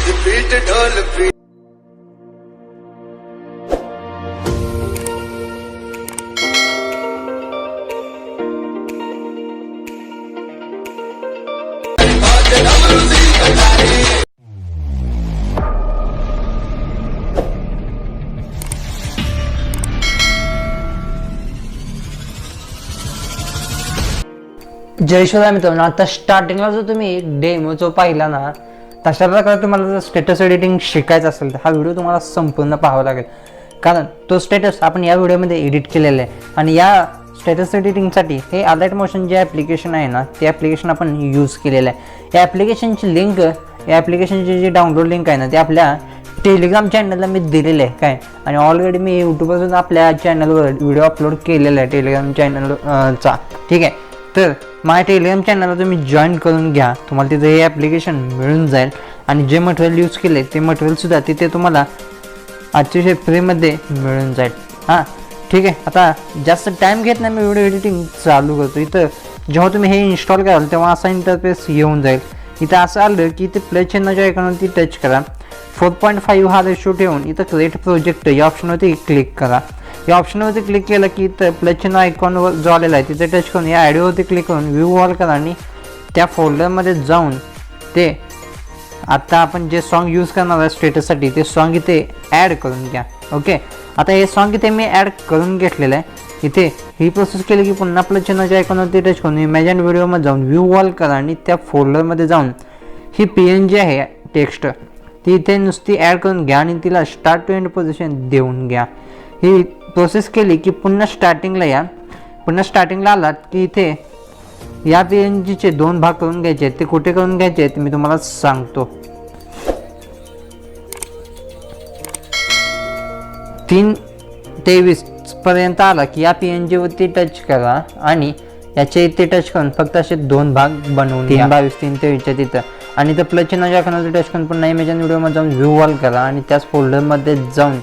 Repeat ढोल पीट जय शिवराय मित्रांनो, आता स्टार्टिंगला जो तुम्ही डेमो जो पाहिला ना, तशा प्रकारे तुम्हाला जर स्टेटस एडिटिंग शिकायचं असेल तर हा व्हिडिओ तुम्हाला संपूर्ण पाहावा लागेल. कारण तो स्टेटस आपण या व्हिडिओमध्ये एडिट केलेला आहे आणि या स्टेटस एडिटिंगसाठी हे अलाइट मोशन जे ॲप्लिकेशन आहे ना, ते ॲप्लिकेशन आपण यूज केलेलं आहे. या ॲप्लिकेशनची लिंक, या ॲप्लिकेशनची जी डाउनलोड लिंक आहे ना, ते आपल्या टेलिग्राम चॅनलला मी दिलेलं आहे काय. आणि ऑलरेडी मी यूट्यूबवरून आपल्या चॅनलवर व्हिडिओ अपलोड केलेला आहे टेलिग्राम चॅनलचा. ठीक आहे, तर माझ्या टेलिग्राम चॅनलला तुम्ही जॉईन करून घ्या. तुम्हाला तिथे हे ॲप्लिकेशन मिळून जाईल आणि जे मटेरियल यूज केले ते मटेरियलसुद्धा तिथे तुम्हाला अतिशय फ्रीमध्ये मिळून जाईल. हां ठीक आहे, आता जास्त टाईम घेत नाही, मी व्हिडिओ एडिटिंग चालू करतो. इथं जेव्हा तुम्ही हे इन्स्टॉल कराल तेव्हा असा इंटरफेस येऊन जाईल. इथं असं आलं की इथे प्ले चिन्हाच्या आयकॉनवरती टच करा. 4.5 हा रेशो ठेवून इथं क्रिएट प्रोजेक्ट या ऑप्शनवरती क्लिक करा. या ऑप्शनवरती क्लिक केलं की इथं प्लस चिन्ह आयकॉनवर जो आलेला आहे तिथे टच करून या ॲडिओवरती क्लिक करून व्ह्यू ऑल करा आणि त्या फोल्डरमध्ये जाऊन ते आता आपण जे सॉन्ग यूज करणार आहे स्टेटससाठी ते सॉन्ग इथे ॲड करून घ्या. ओके, आता हे सॉन्ग इथे मी ॲड करून घेतलेलं आहे. इथे ही प्रोसेस केली की पुन्हा प्लस चिन्हाच्या आयकॉनवरती टच करून इमॅजिन व्हिडिओमध्ये जाऊन व्ह्यू ऑल करा आणि त्या फोल्डरमध्ये जाऊन ही PNG आहे टेक्स्ट ती इथे नुसती ॲड करून घ्या आणि तिला स्टार्ट टू एंड पोझिशन देऊन घ्या. ही प्रोसेस केली की पुन्हा स्टार्टिंगला या. पुन्हा स्टार्टिंगला आलात की इथे या PNGचे 2 भाग करून घ्यायचे आहेत. ते कुठे करून घ्यायचे आहेत मी तुम्हाला सांगतो. 3:23 पर्यंत आला की या PNGवरती टच करा आणि याचे इथे टच करून फक्त असे 2 भाग बनवून 3:22 3:23च्या तिथं आणि इथं प्लस चिन्हाच्या आयकॉनवरती टच करून पुन्हा इमेजन व्हिडिओमध्ये जाऊन व्ह्यू ऑल करा आणि त्याच फोल्डरमध्ये जाऊन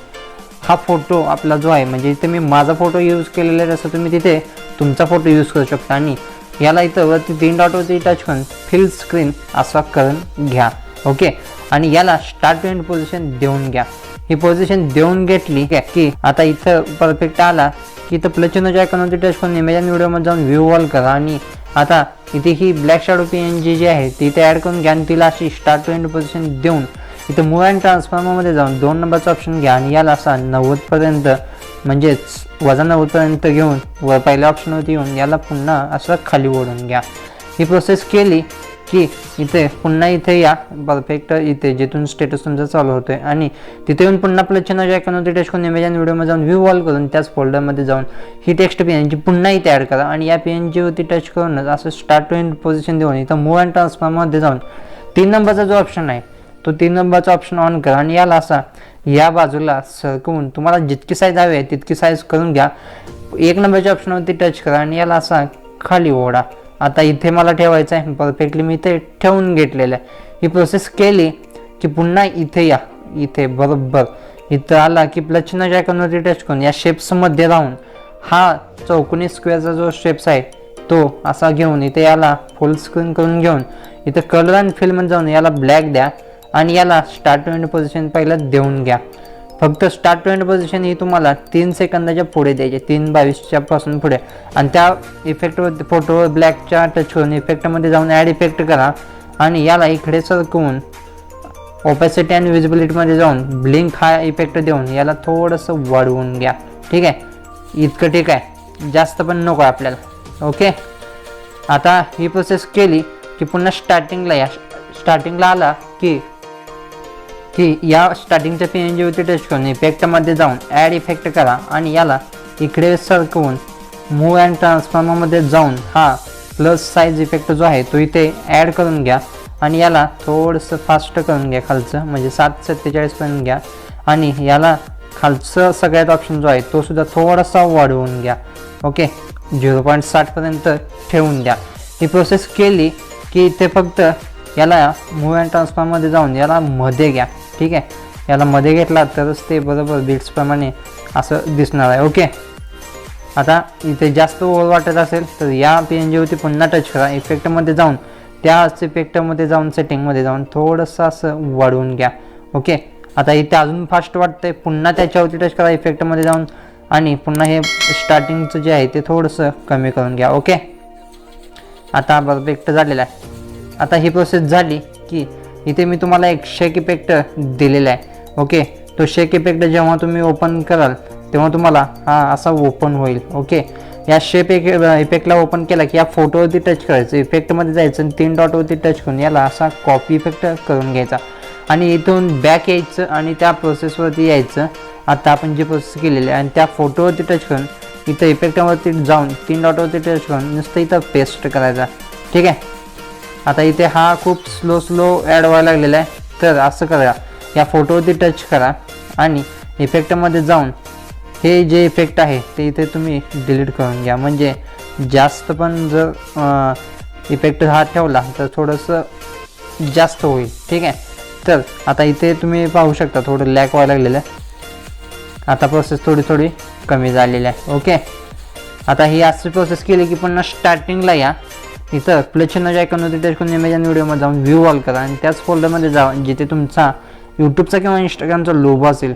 हा फोटो आपला जो आहे, म्हणजे इथे मी माझा फोटो यूज केलेला आहे तसं तुम्ही तिथे तुमचा फोटो यूज करू शकता आणि याला इथं वरती 3 डॉटवरती टच करून फिल स्क्रीन असा करून घ्या. ओके, आणि याला स्टार्ट टू एंड पोझिशन देऊन घ्या. ही पोझिशन देऊन घेतली की आता इथं परफेक्ट आला की इथं प्लस चिन्हाच्या आयकॉनवरती टच करून इमेजन व्हिडिओमध्ये जाऊन व्ह्यू ऑल करा आणि आता इथे ही ब्लॅक शॅडो PNG जी आहे ती इथे ॲड करून घ्या आणि तिला अशी स्टार्ट टू एंड पोझिशन देऊन इथं मूव अँड ट्रान्सफॉर्मरमध्ये जाऊन 2 नंबरचा ऑप्शन घ्या आणि याला असा 90पर्यंत म्हणजेच -90पर्यंत घेऊन व पहिल्या ऑप्शनवरती येऊन याला पुन्हा असं खाली ओढून घ्या. ही प्रोसेस केली की इथे पुन्हा इथे या परफेक्ट इथे जिथून स्टेटस तुमचा चालू होतो आहे आणि तिथे येऊन पुन्हा प्लस चिन्हाच्या आयकॉनवरती टच करून इमेजन व्हिडिओमध्ये जाऊन व्ह्यू ऑल करून त्याच फोल्डरमध्ये जाऊन ही टेक्स्ट PNG पुन्हा इथे ॲड करा आणि या PNGवरती टच करूनच असं स्टार्ट टू एंड पोझिशन देऊन इथं मूव अँड ट्रान्सफॉर्ममध्ये जाऊन 3 नंबरचा जो ऑप्शन आहे तो 3 नंबरचा ऑप्शन ऑन करा आणि याला असा या बाजूला सरकवून तुम्हाला जितकी साईज हवी आहे तितकी साईज करून घ्या. 1 नंबरच्या ऑप्शनवरती टच करा आणि याला असा खाली ओढा. आता इथे मला ठेवायचं आहे परफेक्टली मी इथे ठेवून घेतलेलं आहे. ही प्रोसेस केली की पुन्हा इथे या. इथे बरोबर इथं आला की प्लस चिन्हाच्या आयकॉनवरती टच करून या शेप्समध्ये राहून हा चौकोनी स्क्वेअरचा जो शेप्स आहे तो असा घेऊन इथे याला फुल स्क्रीन करून घेऊन इथं कलर अँड फिलमध्ये जाऊन याला ब्लॅक द्या आणि याला स्टार्ट टू एंड पोझिशन पहिला देऊन घ्या. फक्त स्टार्ट टू एंड पोझिशन ही तुम्हाला 3 सेकंदाच्या पुढे द्यायचे, 3:22च्या पासून पुढे आणि त्या इफेक्टवर फोटोवर ब्लॅकच्या टच करून इफेक्टमध्ये जाऊन ॲड इफेक्ट करा आणि याला इकडे सरकवून ओपॅसिटी आणि विजिबिलिटीमध्ये जाऊन ब्लिंक हा इफेक्ट देऊन याला थोडंसं वाढवून घ्या. ठीक आहे, इतकं ठीक आहे, जास्त पण नको आहे आपल्याला. ओके, आता ही प्रोसेस केली की पुन्हा स्टार्टिंगला या. स्टार्टिंगला आला की या स्टार्टिंगच्या PNGवरती टच करून इफेक्टमध्ये जाऊन ॲड इफेक्ट करा आणि याला इकडे सरकवून मूव अँड ट्रान्सफॉर्मरमध्ये जाऊन हा प्लस साईज इफेक्ट जो आहे तो इथे ॲड करून घ्या आणि याला थोडंसं फास्ट करून घ्या खालचं, म्हणजे 7:47 पर्यंत घ्या आणि याला खालचं सगळ्यात ऑप्शन जो आहे तो सुद्धा थोडासा वाढवून घ्या. ओके, 0.60 पर्यंत ठेवून द्या. ही प्रोसेस केली की इथे फक्त याला मूव अँड ट्रान्सफॉर्ममध्ये जाऊन याला मध्ये घ्या. ठीक आहे, याला मध्ये घेतला तरच ते बरोबर बीट्सप्रमाणे असं दिसणार आहे. ओके, आता इथे जास्त ओव्हर वाटत असेल तर या PNGवरती पुन्हा टच करा. इफेक्टमध्ये जाऊन त्याच इफेक्टमध्ये जाऊन सेटिंगमध्ये जाऊन थोडंसं असं वाढवून घ्या. ओके, आता इथे अजून फास्ट वाटतंय, पुन्हा त्याच्यावरती टच करा इफेक्टमध्ये जाऊन आणि पुन्हा हे स्टार्टिंगचं जे आहे ते थोडंसं कमी करून घ्या. ओके, आता परफेक्ट झालेला आहे. आता ही प्रोसेस झाली की इथे मी तुम्हाला एक शेक इफेक्ट दिलेला आहे. ओके, तो शेक इफेक्ट जेव्हा तुम्ही ओपन कराल तेव्हा तुम्हाला हा असा ओपन होईल. ओके, या शेप इफेक्टला ओपन केला की या फोटोवरती टच करायचं, इफेक्टमध्ये जायचं आणि 3 डॉटवरती टच करून याला असा कॉपी इफेक्ट करून घ्यायचा आणि इथून बॅक यायचं आणि त्या प्रोसेसवरती यायचं. आता आपण जी प्रोसेस केलेली आहे आणि त्या फोटोवरती टच करून इथं इफेक्टवरती जाऊन 3 डॉटवरती टच करून नुसतं इथं पेस्ट करायचा. ठीक आहे, आता इथे हा खूप स्लो ॲड व्हायला लागलेला आहे. तर असं करा, या फोटोवरती टच करा आणि इफेक्टमध्ये जाऊन हे जे इफेक्ट आहे ते इथे तुम्ही डिलीट करून घ्या. म्हणजे जास्त पण जर इफेक्ट हा ठेवला तर थोडंसं जास्त होईल. ठीक आहे, तर आता इथे तुम्ही पाहू शकता थोडं लॅग व्हायला लागलेलं आहे. आता प्रोसेस थोडी कमी झालेली आहे. ओके, आता ही अशी प्रोसेस केली की पुन्हा स्टार्टिंगला या, इथं प्लस चिन्हाच्या आयकॉनवरती टच करून इमेज आणि व्हिडिओमध्ये जाऊन व्ह्यू ऑल करा आणि त्याच फोल्डरमध्ये जा जिथे तुमचा यूट्यूबचा किंवा इंस्टाग्रामचा लोगो असेल.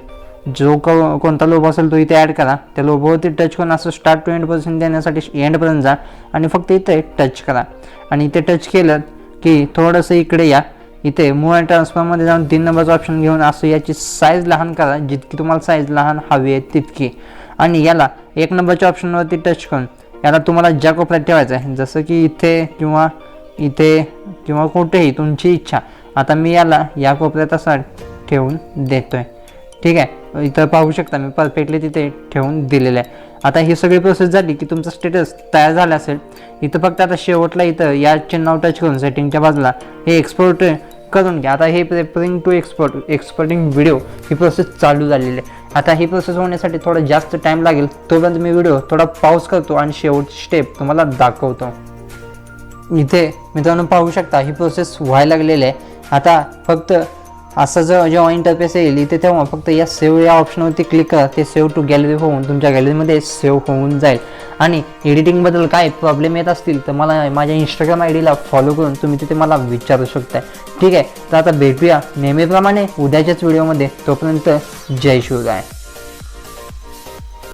जो कोणता लोगो असेल तो इथे ॲड करा. त्या लोगोवरती टच करून असं स्टार्ट टू एंडपर्यंत देण्यासाठी एंडपर्यंत जा आणि फक्त इथे टच करा. आणि इथे टच केलं की थोडंसं इकडे या, इथे मूव अँड ट्रान्सफॉर्ममध्ये जाऊन 3 नंबरचं ऑप्शन घेऊन असं याची साईज लहान करा, जितकी तुम्हाला साईज लहान हवी आहे तितकी. आणि याला 1 नंबरच्या ऑप्शनवरती टच करून याला तुम्हाला ज्या कोपऱ्यात ठेवायचं आहे, जसं की इथे किंवा कुठेही तुमची इच्छा. आता मी याला या कोपऱ्यात असा ठेवून देतोय. ठीक आहे, इथं पाहू शकता मी परफेक्टली तिथे ठेवून दिलेलं आहे. आता ही सगळी प्रोसेस झाली की तुमचा स्टेटस तयार झाला असेल. इथं फक्त आता शेवटला इथं या चिन्हावर टच करून सेटिंगच्या बाजूला हे एक्सपोर्ट करून घ्या. आता हे प्रेफरिंग टू एक्सपोर्टिंग व्हिडिओ ही प्रोसेस चालू झालेली आहे. आता ही प्रोसेस होण्यासाठी थोडा जास्त टाईम लागेल, तोपर्यंत मी व्हिडिओ थोडा पॉज करतो आणि शेवटची स्टेप तुम्हाला दाखवतो. इथे मित्रांनो पाहू शकता ही प्रोसेस व्हायला लागलेली आहे. आता फक्त असं जेव्हा इंटरफेस येईल इथे तेव्हा फक्त या सेव्ह या ऑप्शनवरती क्लिक करा. ते सेव्ह टू गॅलरी होऊन तुमच्या गॅलरीमध्ये सेव्ह होऊन जाईल. आणि एडिटिंगबद्दल काय प्रॉब्लेम येत असतील तर मला माझ्या इंस्टाग्राम आयडीला फॉलो करून तुम्ही तिथे मला विचारू शकताय. ठीक आहे, तर आता भेटूया नेहमीप्रमाणे उद्याच्याच व्हिडिओमध्ये. तोपर्यंत जय शिवराय.